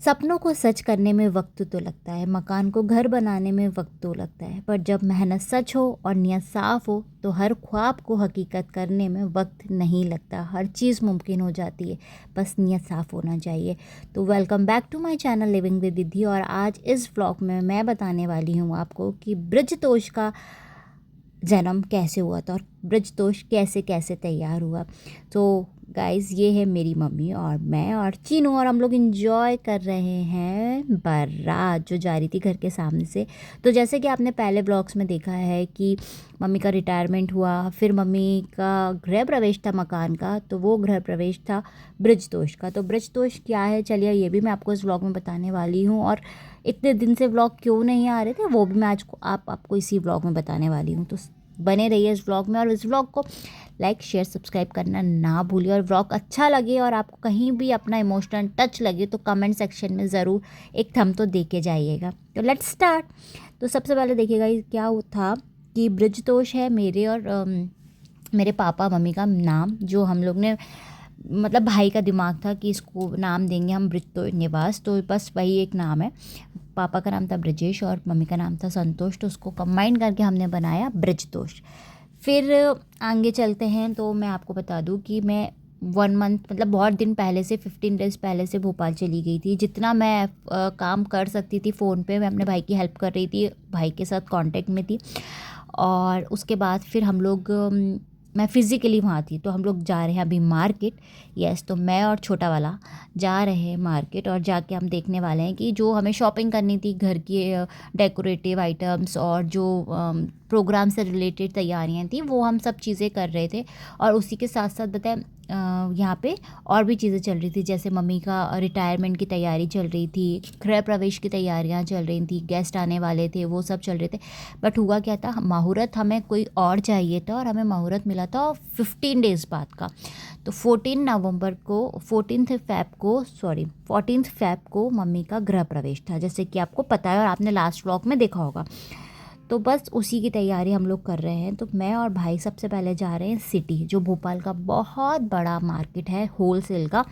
सपनों को सच करने में वक्त तो लगता है, मकान को घर बनाने में वक्त तो लगता है, पर जब मेहनत सच हो और नियत साफ़ हो तो हर ख्वाब को हकीकत करने में वक्त नहीं लगता। हर चीज़ मुमकिन हो जाती है, बस नियत साफ़ होना चाहिए। तो welcome back to my channel living with Riddhi. और आज इस व्लॉग में मैं बताने वाली हूँ आपको कि बृजतोष का जन्म कैसे हुआ था और बृजतोष कैसे कैसे तैयार हुआ। तो गाइज़, ये है मेरी मम्मी और मैं और चीनू, और हम लोग इंजॉय कर रहे हैं बारात जो जा रही थी घर के सामने से। तो जैसे कि आपने पहले ब्लॉग्स में देखा है कि मम्मी का रिटायरमेंट हुआ, फिर मम्मी का गृह प्रवेश था मकान का, तो वो गृह प्रवेश था बृजतोष का। तो बृजतोष क्या है, चलिए ये भी मैं आपको इस व्लॉग में बताने वाली हूँ। और इतने दिन से व्लॉग क्यों नहीं आ रहे थे वो भी मैं आज आपको इसी व्लॉग में बताने वाली हूँ। तो बने रहिए इस व्लॉग में और इस व्लॉग को लाइक शेयर सब्सक्राइब करना ना भूलिए। और व्लॉग अच्छा लगे और आपको कहीं भी अपना इमोशनल टच लगे तो कमेंट सेक्शन में ज़रूर एक थंब तो दे के जाइएगा। तो लेट्स स्टार्ट। तो सबसे पहले देखिएगा ये क्या था कि बृजतोष है मेरे और मेरे पापा मम्मी का नाम, जो हम लोग ने मतलब भाई का दिमाग था कि इसको नाम देंगे हम बृजतोष निवास। तो बस वही एक नाम है। पापा का नाम था ब्रजेश और मम्मी का नाम था संतोष, तो उसको कंबाइन करके हमने बनाया बृजतोष। फिर आगे चलते हैं। तो मैं आपको बता दूं कि मैं 1 मंथ मतलब बहुत दिन पहले से 15 डेज़ पहले से भोपाल चली गई थी। जितना मैं काम कर सकती थी फ़ोन पे, मैं अपने भाई की हेल्प कर रही थी, भाई के साथ कांटेक्ट में थी। और उसके बाद फिर हम लोग मैं फ़िज़िकली वहाँ थी। तो हम लोग जा रहे हैं अभी मार्केट। यस, तो मैं और छोटा वाला जा रहे हैं मार्केट और जाके हम देखने वाले हैं कि जो हमें शॉपिंग करनी थी घर की डेकोरेटिव आइटम्स और जो प्रोग्राम से रिलेटेड तैयारियां थी वो हम सब चीज़ें कर रहे थे। और उसी के साथ साथ बताएं यहाँ पे और भी चीज़ें चल रही थी, जैसे मम्मी का रिटायरमेंट की तैयारी चल रही थी, गृह प्रवेश की तैयारियां चल रही थी, गेस्ट आने वाले थे, वो सब चल रहे थे। बट हुआ क्या था, मुहूर्त हमें कोई और चाहिए था और हमें मुहूर्त मिला था 15 डेज़ बाद का। तो 14 फ़ेब को मम्मी का गृह प्रवेश था, जैसे कि आपको पता है और आपने लास्ट व्लॉग में देखा होगा। तो बस उसी की तैयारी हम लोग कर रहे हैं। तो मैं और भाई सबसे पहले जा रहे हैं सिटी, जो भोपाल का बहुत बड़ा मार्केट है होलसेल का।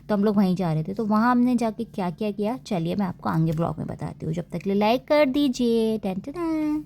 तो हम लोग वहीं जा रहे थे। तो वहाँ हमने जाके क्या क्या किया, चलिए मैं आपको आगे ब्लॉग में बताती हूँ। जब तक के लिए लाइक कर दीजिए। Ten ten.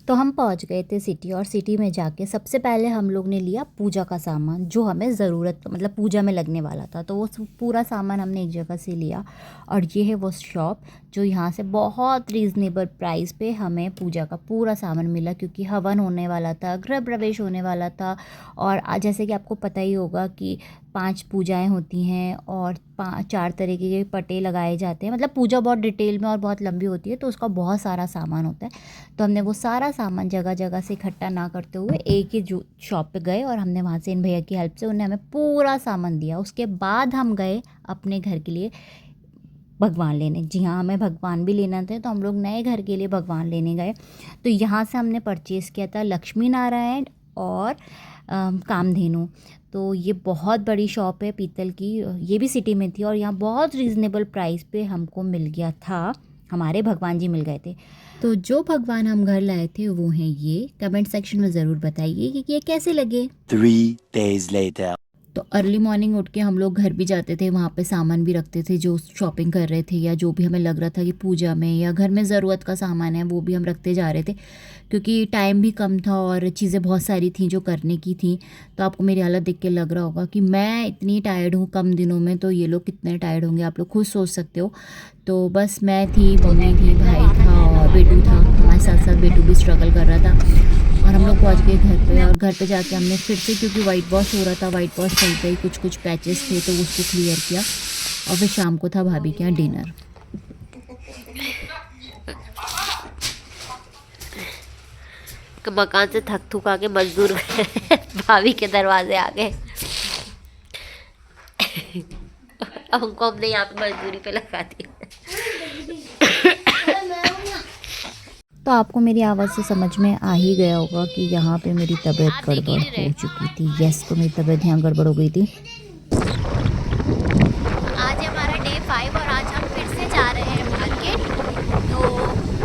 तो हम पहुंच गए थे सिटी, और सिटी में जाके सबसे पहले हम लोग ने लिया पूजा का सामान जो हमें ज़रूरत मतलब पूजा में लगने वाला था। तो वो पूरा सामान हमने एक जगह से लिया। और ये है वो शॉप जो यहाँ से बहुत रीज़नेबल प्राइस पे हमें पूजा का पूरा सामान मिला, क्योंकि हवन होने वाला था, गृह प्रवेश होने वाला था। और जैसे कि आपको पता ही होगा कि 5 पूजाएं होती हैं और 4 तरीके के पटे लगाए जाते हैं। मतलब पूजा बहुत डिटेल में और बहुत लंबी होती है, तो उसका बहुत सारा सामान होता है। तो हमने वो सारा सामान जगह जगह से इकट्ठा ना करते हुए एक ही जो शॉप पे गए और हमने वहाँ से इन भैया की हेल्प से उन्हें हमें पूरा सामान दिया। उसके बाद हम गए अपने घर के लिए भगवान लेने। जी हाँ, हमें भगवान भी लेना था, तो हम लोग नए घर के लिए भगवान लेने गए। तो यहाँ से हमने परचेज़ किया था लक्ष्मी नारायण और कामधेनु। तो ये बहुत बड़ी शॉप है पीतल की, ये भी सिटी में थी और यहाँ बहुत रीज़नेबल प्राइस पे हमको मिल गया था, हमारे भगवान जी मिल गए थे। तो जो भगवान हम घर लाए थे वो हैं ये। कमेंट सेक्शन में ज़रूर बताइए कि ये कैसे लगे। 3 days later. तो अर्ली मॉर्निंग उठ के हम लोग घर भी जाते थे, वहाँ पे सामान भी रखते थे जो शॉपिंग कर रहे थे, या जो भी हमें लग रहा था कि पूजा में या घर में ज़रूरत का सामान है वो भी हम रखते जा रहे थे, क्योंकि टाइम भी कम था और चीज़ें बहुत सारी थी जो करने की थी। तो आपको मेरी हालत देख के लग रहा होगा कि मैं इतनी टायर्ड हूँ कम दिनों में, तो ये लोग कितने टायर्ड होंगे आप लोग खुद सोच सकते हो। तो बस मैं थी, मम्मी थी, भाई था और बेटू था हमारे साथ साथ, बेटू भी स्ट्रगल कर रहा था। और हम लोग पहुँच गए घर पे, और घर पे जाके हमने फिर से, क्योंकि वाइट वॉश हो रहा था, वाइट वॉश चलते ही कुछ पैचेस थे तो उसको क्लियर किया। और फिर शाम को था भाभी के यहाँ डिनर। मकान से थक थुक आके मजदूर भाभी के दरवाजे आ गए। अब उनको हमने यहाँ पे मजदूरी पे लगा दिया। तो आपको मेरी आवाज़ से समझ में आ ही गया होगा कि यहाँ पे मेरी तबीयत गड़बड़ हो चुकी थी। यस, तो मेरी तबीयत यहाँ गड़बड़ हो गई थी। आज हमारा डे 5 और आज हम फिर से जा रहे हैं मार्केट। तो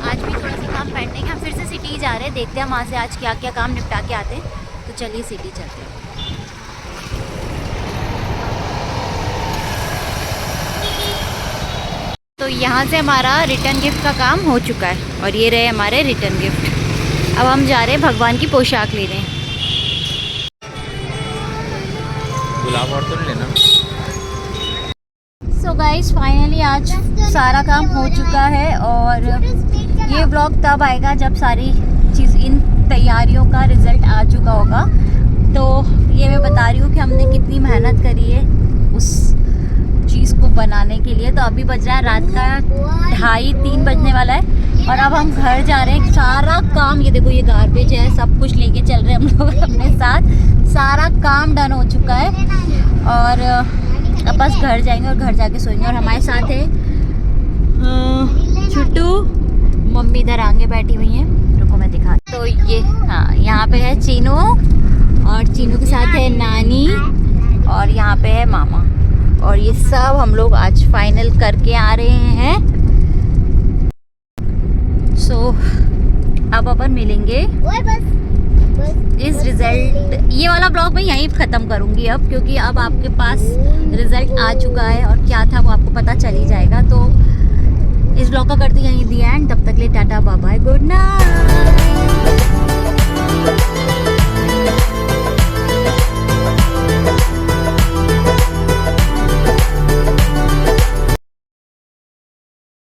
आज भी थोड़ा सा काम पेंडिंग है, हम फिर से सिटी जा रहे हैं। देखते हैं वहाँ से आज क्या क्या काम निपटा के आते हैं। तो चलिए सिटी चलते हैं। तो यहाँ से हमारा रिटर्न गिफ्ट का काम हो चुका है और ये रहे हमारे रिटर्न गिफ्ट। अब हम जा रहे हैं भगवान की पोशाक लेने। गुलाब और तो नहीं लेना। सो गाइस फाइनली आज सारा काम हो चुका है और ये व्लॉग तब आएगा जब सारी चीज़, इन तैयारियों का रिज़ल्ट आ चुका होगा। तो ये मैं बता रही हूँ कि हमने कितनी मेहनत करी है उस चीज़ को बनाने के लिए। तो अभी बज रहा है रात का 2:30-3 बजने वाला है और अब हम घर जा रहे हैं। सारा काम, ये देखो ये गार्बेज है, सब कुछ लेके चल रहे हैं हम लोग अपने साथ। सारा काम डन हो चुका है और अब बस घर जाएंगे और घर जाके सोएंगे। और हमारे साथ है छुट्टू, मम्मी इधर आगे बैठी हुई हैं, रुको मैं दिखा। तो ये हाँ, यहाँ पे है चीनू और चीनू के साथ है नानी और यहाँ पे है मामा। और ये सब हम लोग आज फाइनल करके आ रहे हैं। सो अब अपन मिलेंगे इस रिजल्ट। ये वाला ब्लॉग मैं यहीं ख़त्म करूँगी अब, क्योंकि अब आपके पास रिजल्ट आ चुका है और क्या था वो आपको पता चल ही जाएगा। तो इस ब्लॉग का करते हैं यहीं दी एंड। तब तक ले tata bye bye, good night.